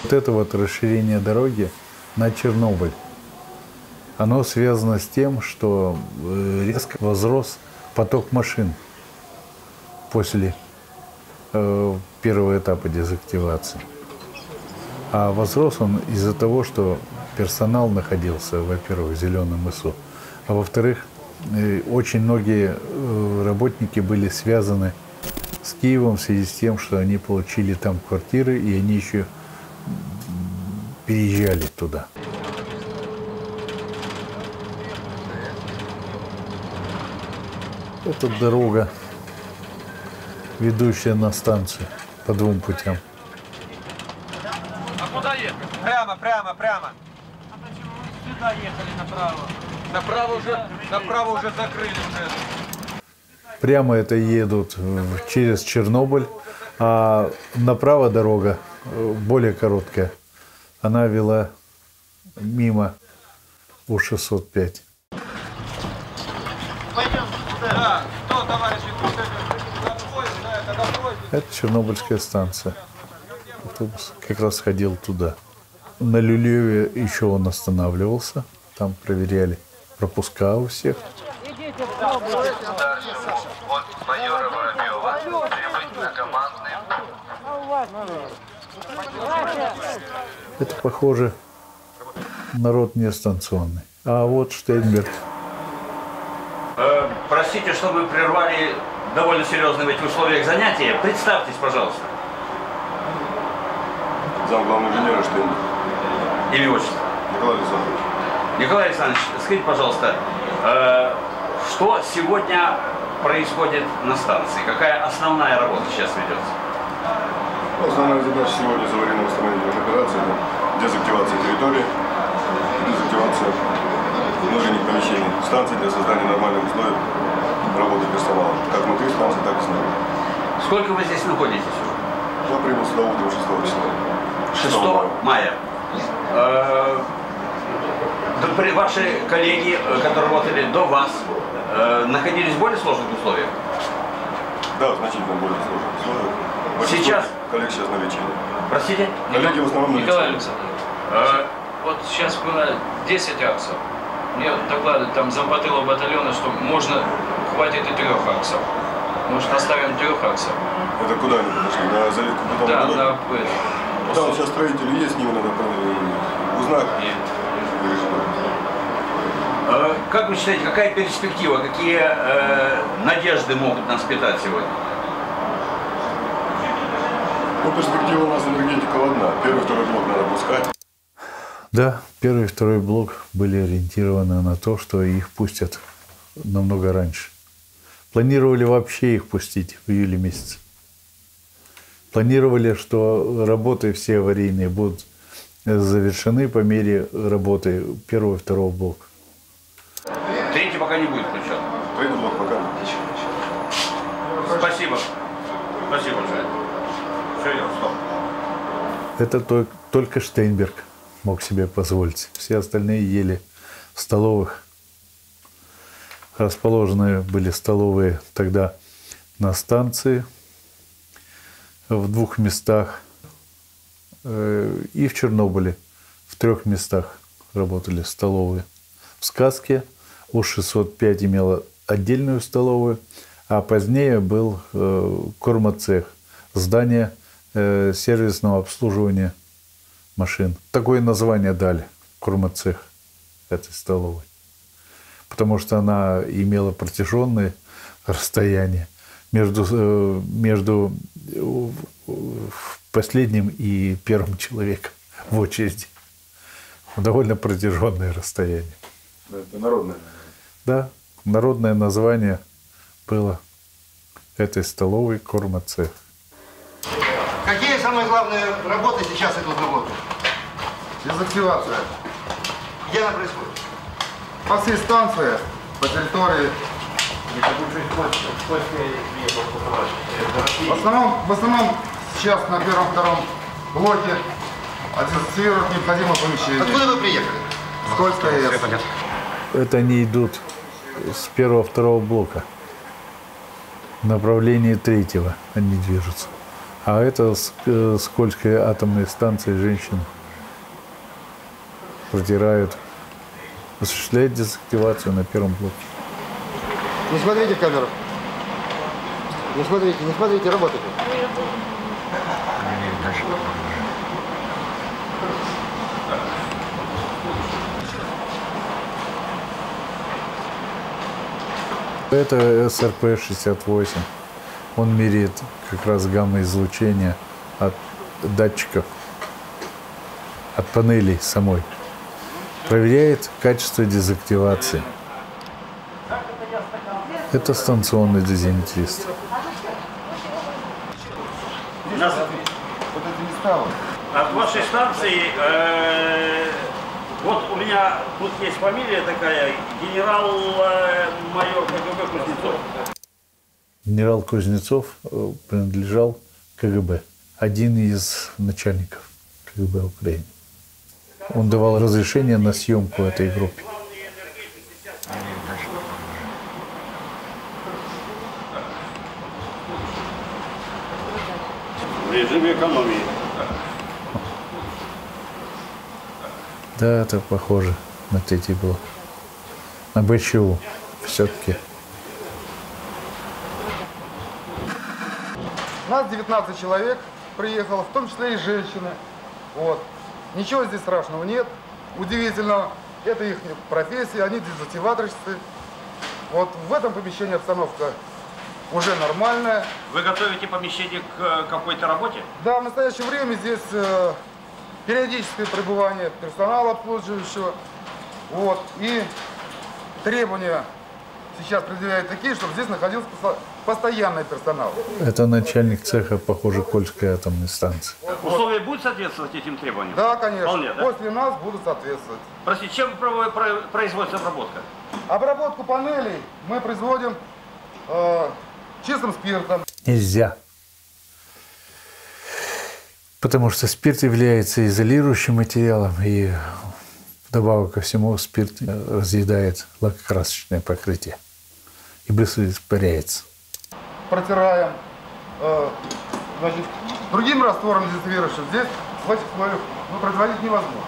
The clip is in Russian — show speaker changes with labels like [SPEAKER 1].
[SPEAKER 1] Вот это вот расширение дороги на Чернобыль, оно связано с тем, что резко возрос поток машин после первого этапа дезактивации. А возрос он из-за того, что персонал находился, во-первых, в Зеленом мысу, а во-вторых, очень многие работники были связаны с Киевом в связи с тем, что они получили там квартиры, и они еще переезжали туда. Это дорога, ведущая на станцию по двум путям.
[SPEAKER 2] А куда ехать? Прямо. А почему вы сюда ехали направо? Направо уже закрыли.
[SPEAKER 1] Прямо это едут через Чернобыль, а направо дорога более короткая. Она вела мимо У-605.
[SPEAKER 2] Да, что, товарищи,
[SPEAKER 1] Это Чернобыльская станция. Автобус как раз ходил туда. На Люлеве еще он останавливался. Там проверяли пропуска у всех.
[SPEAKER 3] От майора Воробьева прибыть на командный.
[SPEAKER 1] Это, похоже, народ не станционный. А вот Штейнберг.
[SPEAKER 4] Простите, что мы прервали довольно серьезные в этих условиях занятия. Представьтесь, пожалуйста.
[SPEAKER 5] Зам главного инженера Штейнберг.
[SPEAKER 4] Имя, отчество.
[SPEAKER 5] Николай Александрович.
[SPEAKER 4] Николай Александрович, скажите, пожалуйста, что сегодня происходит на станции? Какая основная работа сейчас ведется?
[SPEAKER 5] Основная задача сегодня за аварийно-восстановительных операций – это дезактивация территории, дезактивация внутренних помещений станции для создания нормальных условий работы персонала, как внутри станции, так и снаружи.
[SPEAKER 4] Сколько вы здесь находитесь?
[SPEAKER 5] Я прибыл сюда утром 6 числа.
[SPEAKER 4] 6 мая. Ваши коллеги, которые работали до вас, находились в более сложных условиях?
[SPEAKER 5] Да, значительно более сложных условиях.
[SPEAKER 4] Сейчас?
[SPEAKER 5] Коллег сейчас на лечении.
[SPEAKER 4] Простите?
[SPEAKER 5] Коллеги в основном на
[SPEAKER 6] Николай
[SPEAKER 5] лечении.
[SPEAKER 6] Александрович, вот сейчас было 10 аксов. Мне докладывают там зампотыла батальона, что можно, хватит и 3 аксов. Может, оставим 3 аксов?
[SPEAKER 5] Это куда они подошли? На заливку потом?
[SPEAKER 6] Да,
[SPEAKER 5] на
[SPEAKER 6] на
[SPEAKER 5] да, вот сейчас строители есть, с ними надо узнать.
[SPEAKER 4] Как вы считаете, какая перспектива, какие надежды могут нас питать сегодня?
[SPEAKER 5] Ну, перспектива у нас энергетика одна. Первый, второй блок надо пускать.
[SPEAKER 1] Да, первый и второй блок были ориентированы на то, что их пустят намного раньше. Планировали вообще их пустить в июле месяце. Планировали, что работы все аварийные будут завершены по мере работы первого и второго блока.
[SPEAKER 4] Третий пока не будет включен.
[SPEAKER 5] Третий блок пока.
[SPEAKER 4] Спасибо. Спасибо большое. Все, я устал.
[SPEAKER 1] Это только Штейнберг мог себе позволить. Все остальные ели в столовых. Расположены были столовые тогда на станции в 2 местах и в Чернобыле в 3 местах работали столовые. В Сказке У-605 имела отдельную столовую, а позднее был кормоцех, здание сервисного обслуживания машин. Такое название дали – кормоцех этой столовой. Потому что она имела протяженное расстояние между последним и первым человеком в очереди. Довольно протяженное расстояние.
[SPEAKER 5] Это народное.
[SPEAKER 1] Да, народное название было этой столовой кормоцех.
[SPEAKER 7] Какие самые главные работы сейчас идут на заводе?
[SPEAKER 8] Дезактивация.
[SPEAKER 7] Где она происходит?
[SPEAKER 8] По всей станции, по территории. В основном сейчас на первом-втором блоке дезактивировать необходимое помещение.
[SPEAKER 7] Откуда вы приехали?
[SPEAKER 8] Скользкая ЕС.
[SPEAKER 1] Это они идут с первого-второго блока. В направлении третьего они движутся. А это скользкая атомная станция, женщин протирают, осуществляет дезактивацию на первом блоке.
[SPEAKER 7] Не смотрите в камеру. Не смотрите, работайте.
[SPEAKER 1] Это СРП-68. Он меряет как раз гамма-излучение от датчиков, от панелей самой. Проверяет качество дезактивации. Это станционный дозиметрист.
[SPEAKER 4] От вашей станции, вот у меня тут есть фамилия такая, генерал-майор КГБ Кузнецов.
[SPEAKER 1] Генерал Кузнецов принадлежал КГБ, один из начальников КГБ Украины. Он давал разрешение на съемку этой группе.
[SPEAKER 4] В режиме экономии.
[SPEAKER 1] Да, это похоже на третий блок. На БЧУ все-таки.
[SPEAKER 8] Нас 19 человек приехало, в том числе и женщины. Вот. Ничего здесь страшного нет, удивительного. Это их профессия, они дезактиваторщицы. Вот в этом помещении обстановка уже нормальная.
[SPEAKER 4] Вы готовите помещение к какой-то работе?
[SPEAKER 8] Да, в настоящее время здесь периодическое пребывание персонала обслуживающего. Вот. И требования сейчас предъявляют такие, чтобы здесь находился постоянный персонал.
[SPEAKER 1] Это начальник цеха, похоже, Кольской атомной станции.
[SPEAKER 4] Условия будут соответствовать этим требованиям?
[SPEAKER 8] Да, конечно.
[SPEAKER 4] Вполне, да?
[SPEAKER 8] После нас будут соответствовать.
[SPEAKER 4] Простите, чем производится обработка?
[SPEAKER 8] Обработку панелей мы производим чистым спиртом.
[SPEAKER 1] Нельзя. Потому что спирт является изолирующим материалом, и вдобавок ко всему спирт разъедает лакокрасочное покрытие, и быстро испаряется.
[SPEAKER 8] Протираем значит, другим раствором дезактивирующим. Здесь в этих условиях производить невозможно.